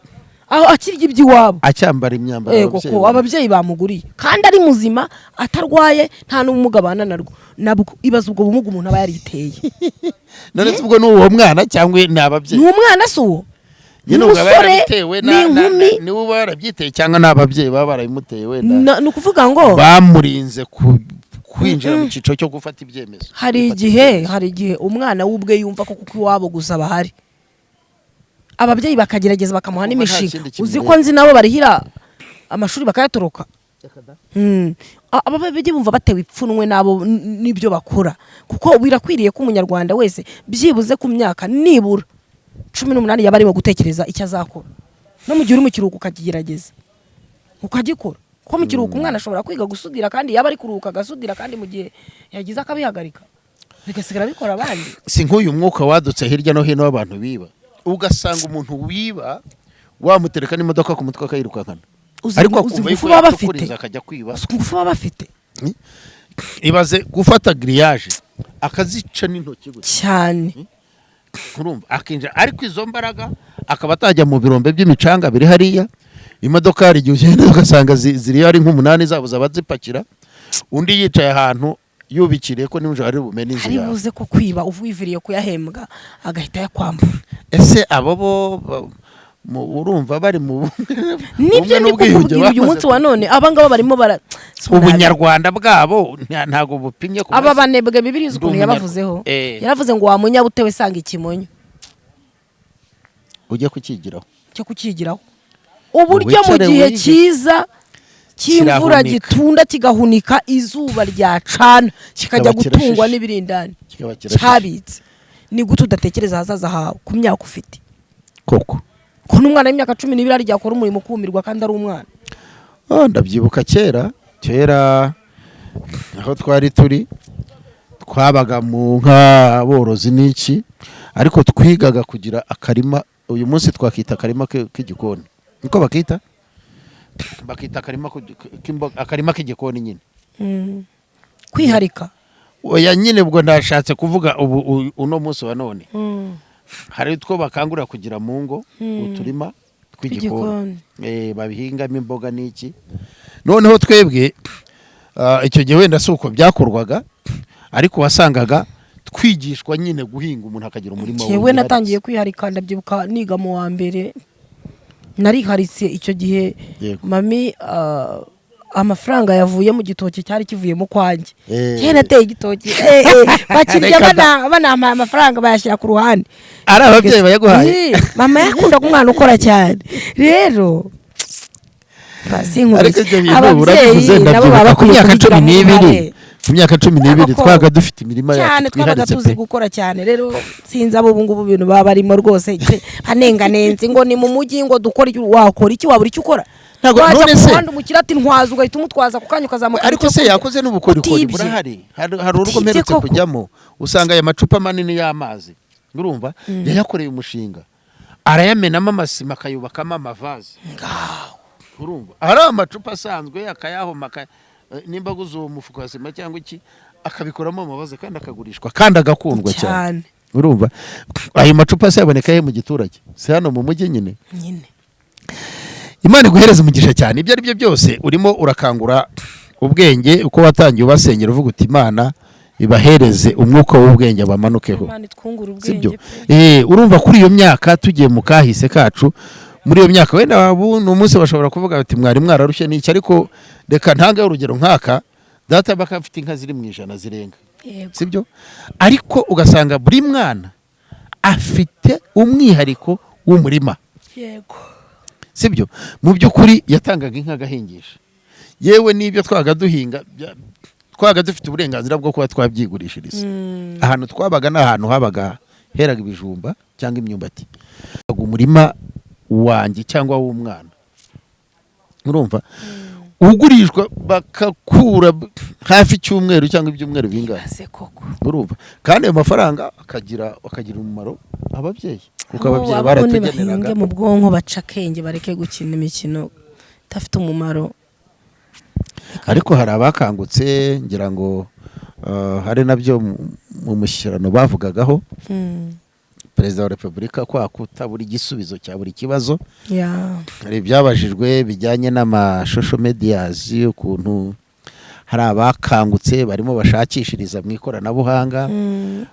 aho akirya iby'iwabo acyambara imyambaro ababyeyi bamuguriye, kandi ari muzima atarwaye nta n'ubumuga abana nabwo. Ibaza ubwo bumuga umuntu aba yariteye. None ubwo ni uwo mwana cyangwa ni ababyeyi? Ni umwana si uwo, n'umusore n'inkumi niwe uba yarabyiteye cyangwa n'ababyeyi baba barabimuteye wenda. Ni ukuvuga ngo bamurinze kwinjira mu cyiciro cyo gufata ibyemezo. Hari igihe umwana w'ubwe yumva ko kuko iwabo gusa bahari, ababyeyi bakagerageza bakamuha n'imishinga. Uzi ko nzi nabo barihira amashuri bakayatoroka. Ababyeyi bumva batewe ipfunwe nabo n'ibyo bakora, kuko birakwiriye ko umunyarwanda wese byibuze ku myaka nibura 18 yaba arimo gutekereza icyo azakora, no mu gihe uri mu kiruhuko ukakigerageza ukagikora. Kuko mu kiruhuko umwana ashobora kwiga gusudira, kandi yaba ari kuruhuka agasudira, kandi mu gihe yagize akabihagarika bigasigara bikora abandi. Si nk'uyu mwuka wadutse hirya no hino w'abantu biba, ugasanga umuntu wiba wamutereka n'imodoka ku mutwe akayirukankana, ariko akumva yuko yakuriza akajya kwiba. Ngufu baba bafite, ibaze gufata grillage akazica n'intoki cyane, urumva akinjira, ariko izo mbaraga akaba atajya mu birombe by'imicanga biri hariya. Imodoka hari igihe ugenda ugasanga ziri ari nk'umunani zabuze abazipakira, undi yicaye ahantu yubikiriye ko nimujoro ari bumenye inzu yawe. Ari buze ko kwiba uviviriye kuyahembwa agahita yakwambura. Ese abo bo urumva bari mu nibyo nikubwira uyu munsi wa none abangaba barimo ubunyarwanda bwabo ntago bupimye ku aba banebwe. Bibiri ukuntu yabavuzeho, yaravuze ngo wamunya butewe sanga ikimonyo ujye kukigiraho uburyo mu gihe cyiza cy'imvura gitunda kigahunika, izuba ryacana kikajya gutungwa n'ibirindani cyabitse. Ni gute udatekereza hazaza hawe ku myaka ufite? Koko ko n'umwana w'imyaka 12 ari yakora umurimo kumirwa kandi ari umwana. Ndabyibuka kera aho twari turi twabaga mu nka borozi n'iki, ariko twigaga kugira akarima. Uyu munsi twakita akarima k'igikoni, niko bakita akarima k'igikoni nyine. Kwiharika oya nyine ubwo ndashatse kuvuga uno munsi wa none hari utwo bakangurira kugira mu ngo uturima tw'igikoni babihingamo imboga n'iki. Noneho twebwe icyo gihe wenda si uko byakorwaga, ariko wasangaga twigishwa nyine guhinga, umuntu akagira umurima we. Yewe natangiye kwiharika ndabyibuka niga mu wa mbere, nariharitse icyo gihe mami amafaranga yavuye mu gitoki cyari kivuyemo kwanjye kera ateye igitoki bakirya banampaye amafaranga bayashyira ku ruhande ari ababyeyi bayaguhaye mama yakundaga umwana ukora cyane rero ababyeyi nabo baba bakwiye kugira ku myaka 12 twaga dufite imirima yacu twabaga tuzi gukora cyane rero sinzi abo bungu bintu baba barimo rwose banenganenze ngo ni mu mujyi ngo dukora wakora iki wabura icyo ukora none se wandi umukira ati ntwaza ugahita umutwaza ku kanya ukazamuka ariko se yakoze n'ubukorikori burahari hari urugo mperutse kujyamo usanga aya macupa manini y'amazi urumva yayakoreye umushinga arayamenamo amasima akayubakamo amavaze urumva hari amacupa asanzwe akayahoma nimba guzo uwo mufuko wa sima cyangwa iki akabikoramo amabaze kandi akagurishwa kandi agakundwa cyane urumva ayo macupa se yaboneka he mu giturage se hano mu mujyi nyine Imana iguhereza umugisha cyane ibyo ari byo byose urimo urakangura ubwenge uko watangiye ubasengera uvuga uti Imana ibahereze umwuka w'ubwenge bamanukeho sibyo urumva kuri iyo myaka tugiye mu kahise kacu muri iyo myaka wenda n'umunsi bashobora kuvuga bati mwari mwararushye n'iki ariko reka ntange urugero nkaka data bakafite inka ziri mu 100 zirenga sibyo ariko ugasanga buri mwana afite umwihariko w'umurima yego sibyo mu byukuri yatangaga inka gahingisha yewe nibyo twaga duhinga twaga dufite uburenganzira bwo kuba twabyigurishiriza ahantu twabaga n'ahantu habaga heraga ibijumba cyangwa imyumbati umurima wanjye cyangwa w'umwana urumva ugurishwa bakakura hafi cyumweru cyangwa ibyumweru bingahe urumva kandi ayo mafaranga akagira umumaro ababyeyi kuko ababyeyi baratugeneraga mu bwonko baca akenge bareke gukina imikino idafite umumaro ariko hari abakangutse ngira ngo hari nabyo mu mushyirano bavugagaho Perezida wa Repubulika kwa kutabura igisubizo cya buri kibazo hari byabajijwe bijyanye n'amashosho medias ukuntu hari abakangutse barimo bashakishiriza mu ikoranabuhanga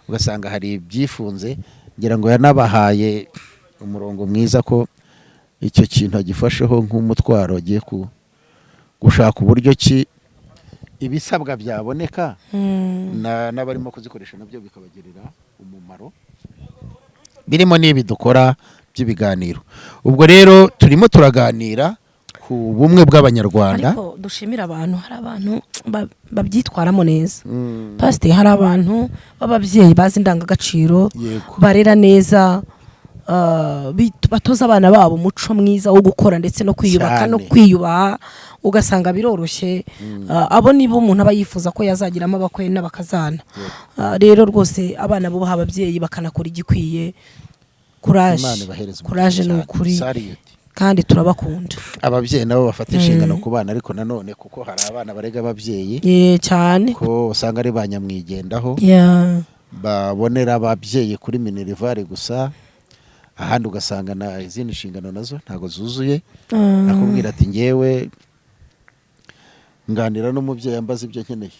ugasanga hari ibyifunze ngira ngo yanabahaye umurongo mwiza ko icyo kintu agifasheho nk'umutwaro agiye gushaka uburyo ki ibisabwa byaboneka n'abarimo kuzikoresha nabyo bikabagirira umumaro birimo n'ibi dukora by'ibiganiro ubwo rero turimo turaganira ku bumwe bw'abanyarwanda ariko dushimira abantu hari abantu babyitwaramo neza pasite hari abantu b'ababyeyi bazi indangagaciro barera neza batoza abana babo umuco mwiza wo gukora ndetse no kwiyubaka no kwiyubaha ugasanga biroroshye abo nibo umuntu aba yifuza ko yazagiramo abakwe n'abakazana rero rwose abana bubaha ababyeyi bakanakora igikwiye kuraje ni ukuri kandi turabakunda ababyeyi nabo bafata inshingano ku bana ariko nanone kuko hari abana barega ababyeyi cyane ko usanga ari ba nyamwigendaho babonera ababyeyi kuri minerivare gusa ahandi ugasanga na izindi nshingano nazo ntago zuzuye akubwira ati ngewe nganira n'umubyeyi ambaza ibyo nkeneye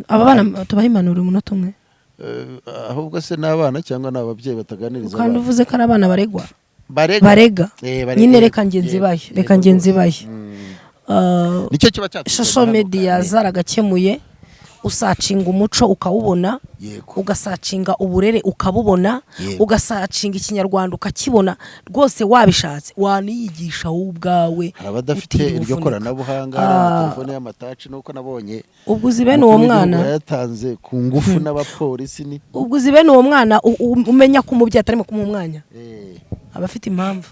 aba bana tubaha impanuro umunota umwe ahubwo se n'abana cyangwa n'ababyeyi bataganiriza kandi uvuze ko ari abana barega nyine reka ngenzi bahe nicyo kiba cyatuma social media zaragakemuye usacinga umuco ukawubona ugasacinga uburere ukabubona ugasacinga ikinyarwanda ukakibona rwose wabishatse waniyigisha wowe ubwawe abadafite iryo koranabuhanga telefone y'amataci nuko nabonye ubwo uzi bene uwo mwana yatanze ku ngufu n'abapolisi ni ubwo uzi bene uwo mwana umenya ko umubyeyi atarimo kumuha umwanya abafite impamvu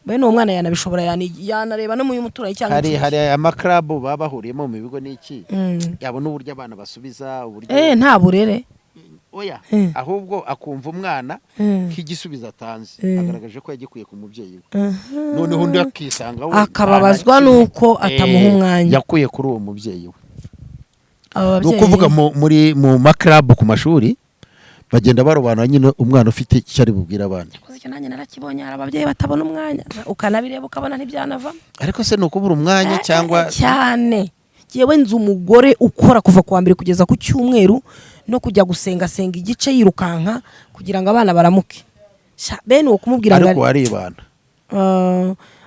bene uwo mwana yanabishobora yanareba no mu y'umuturanyi cyangwa hari amaklabu babahuriyemo mu bigo n'iki yabona uburyo abana basubiza uburyo nta burere oya ahubwo akumva umwana k'igisubizo atanze agaragaje ko yagikuye ku mubyeyi we noneho undi akisanga we akababazwa nuko atamuha umwanya yakuye kuri uwo mubyeyi we no kuvuga mu maklabu ku mashuri bagenda barobanura nyine umwana ufite icyo ari bubwira abandi icyo nanjye narakibonye hari ababyeyi batabona umwanya ukanabireba ukabona ntibyanavamo ariko se ni ukubura umwanya cyangwa cyane yewe nzi umugore ukora kuva ku wa mbere kugeza ku cyumweru no kujya gusenga igice yirukanka kugira ngo abana baramuke bene uwo kumubwira ariko aribana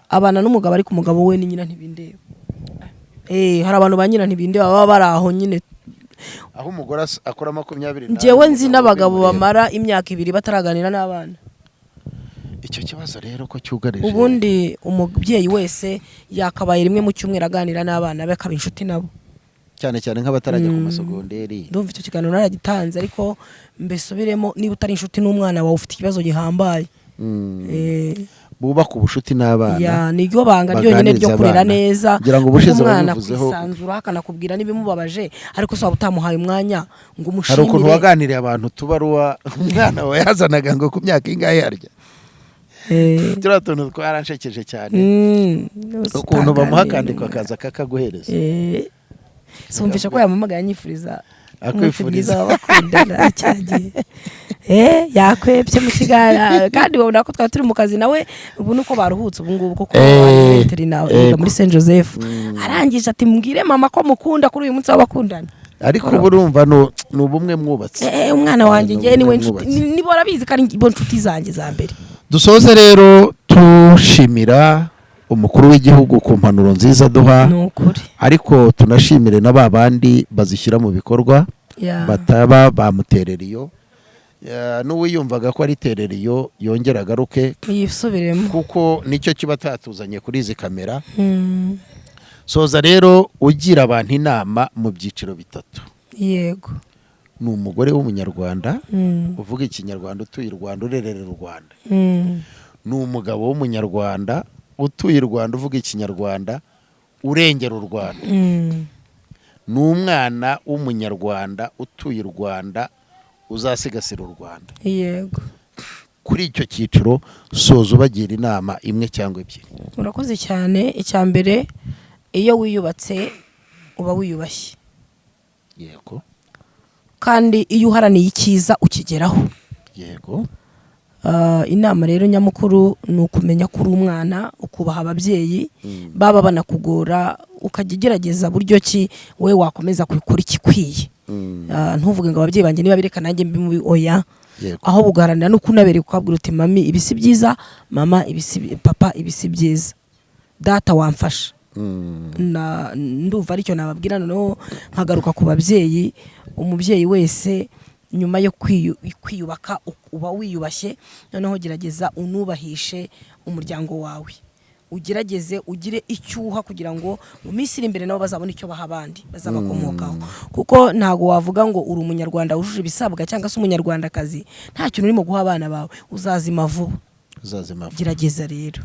abana n'umugabo ariko umugabo we ni nyina ntibindeba. Hari abantu ba nyina ntibindeba baba bari aho nyine, aho umugore akora 20. njyewe nzi n'abagabo bamara imyaka 2 bataraganira n'abana. Icyo kibazo rero ko cyugarije, ubundi umubyeyi wese yakabaye rimwe mu cyumweru aganira n'abana be, akaba inshuti nabo, cyane cyane nk'abatarajya ku masogonderi. ndumva icyo kiganiro naragitanze, ariko mbesubiremo, niba utari inshuti n'umwana wawe ufite ikibazo gihambaye. Bubaka ubushuti n'abana, niryo banga ryonyine ryo kurera neza, kugira ngo ubushize umwana babivuzeho kwisanzura akanakubwira n'ibimubabaje, ariko so utamuhaye umwanya ngo umushimire. hari ukuntu waganiriye abantu tubaruwa umwana we yazanaga ngo ku myaka ingahe arya. turiya tuntu twaranshekeje cyane, ukuntu bamuha akandiko akaza kakaguhereza. sumvisha ko yamamagaye anyifuriza akwifuriza bakundana cyagiye. Yakwebye mu kigara, kandi babona ko twari turi mu kazi nawe, ubu nuko baruhutse ubu ngubu kuko yiga muri Saint Joseph. Arangije ati mbwire mama ko mukunda kuri uyu munsi w'abakundana. ariko burumva no ubumwe mwubatse. Umwana wanjye ngiye niwe nshuti, nibo arabizi kandi bo nshuti zanjye za mbere. Dusoze rero tushimira umukuru w'igihugu ku mpanuro nziza duha, ariko tunashimire na babandi bazishyira mu bikorwa, bataba bamuterera iyo, n'uwiyumvaga ko ari terera iyo yongera agaruke yisubiremo, kuko nicyo kiba tatuzanye kuri izi kamera. Soza rero ugira abantu inama mu byiciro bitatu. Yego, ni umugore w'umunyarwanda uvuga ikinyarwanda, utuye u Rwanda, urerera u Rwanda. Ni umugabo w'umunyarwanda utuye u Rwanda, uvuga ikinyarwanda, urengera u Rwanda. Ni umwana w'umunyarwanda utuye u Rwanda, uzasigasira u Rwanda. Yego, kuri icyo cyiciro soza ubagira inama imwe cyangwa ebyiri. Murakoze cyane. Icya mbere, iyo wiyubatse uba wiyubashye. Yego. Kandi iyo uharaniye icyiza ukigeraho. Yego. Inama rero nyamukuru ni ukumenya kuri umwana, ukubaha ababyeyi, baba banakugora ukajya ugerageza buryo ki we wakomeza kwikora ikikwiye. Ntuvuge ngo ababyeyi banjye niba bireka nanjye mbi mubi, oya. Aho bugaranira no kunabereka ukabwira uti mami ibisi byiza, mama ibisi, papa ibisi byiza, data wamfasha. Ndumva aricyo nababwira. Noneho nkagaruka ku babyeyi, umubyeyi wese nyuma yo kwiyubaka uba wiyubashye, noneho gerageza unubahishe umuryango wawe, ugerageze ugire icyuha kugira ngo mu minsi iri imbere nabo bazabona icyo baha abandi bazabakomokaho. Kuko ntago wavuga ngo uri umunyarwanda wujuje ibisabwa cyangwa se umunyarwandakazi nta kintu urimo guha abana bawe, uzazima vuba. Gerageza rero,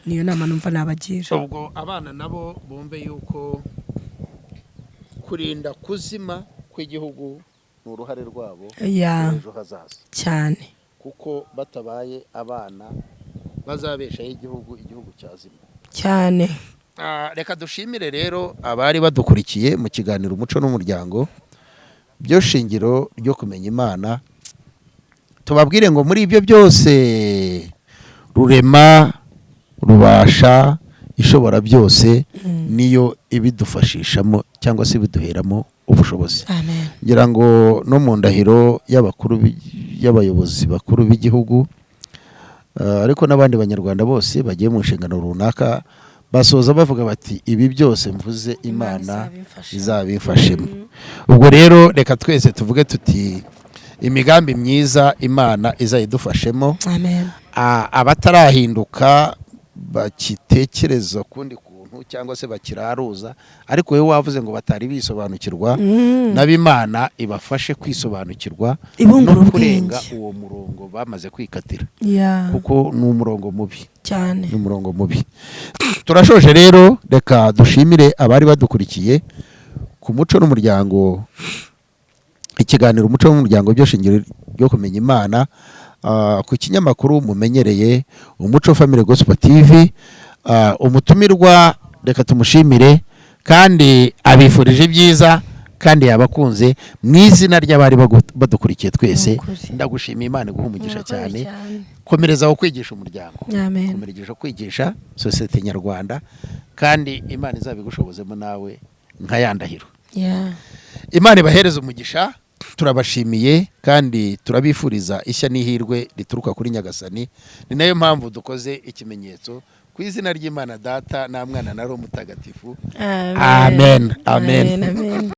niyo nama numva nabagira. Ubwo abana nabo bumve yuko kurinda kuzima kw'igihugu ni uruhare rwabo ejo hazaza cyane, kuko batabaye abana bazabeshaho igihugu cyazima cyane. Reka dushimire rero abari badukurikiye mu kiganiro Umuco n'Umuryango, byo shingiro ryo kumenya Imana. Tubabwire ngo muri ibyo byose rurema, rubasha, ishobora byose, niyo ibidufashishamo cyangwa se ibiduheramo ubushobozi. Ngira ngo no mu ndahiro y'abayobozi bakuru b'igihugu, ariko n'abandi banyarwanda bose bagiye mu nshingano runaka, basoza bavuga bati ibi byose mvuze Imana izabifashemo. Ubwo rero reka twese tuvuge tuti imigambi myiza Imana izayidufashemo. Abatarahinduka bakitekereza kundi kuntu cyangwa se bakiraruza, ariko wowe wavuze ngo batari bisobanukirwa, n'ab'Imana ibafashe kwisobanukirwa no kurenga uwo murongo bamaze kwikatira, kuko ni umurongo mubi cyane, ni umurongo mubi. Turashoje rero, reka dushimire abari badukurikiye ku Muco n'Umuryango, ikiganiro Umuco n'Umuryango byo shingiro ryo kumenya Imana, ku kinyamakuru mumenyereye Umuco Family Gospel TV. Umutumirwa reka tumushimire kandi abifurije byiza kandi yabakunze mu izina ry'abari badukurikiye twese. Ndagushimiye, Imana iguha umugisha cyane. Komereza aho kwigisha umuryango, komereza kwigisha sosiyete nyarwanda, kandi Imana izabigushobozemo nawe nka yandahiro. Imana ibahereze umugisha. turabashimiye kandi turabifuriza ishya n'ihirwe rituruka kuri Nyagasani. Ni nayo mpamvu dukoze ikimenyetso ku izina ry'Imana Data na Mwana na Roho Mutagatifu. Amen. Amen.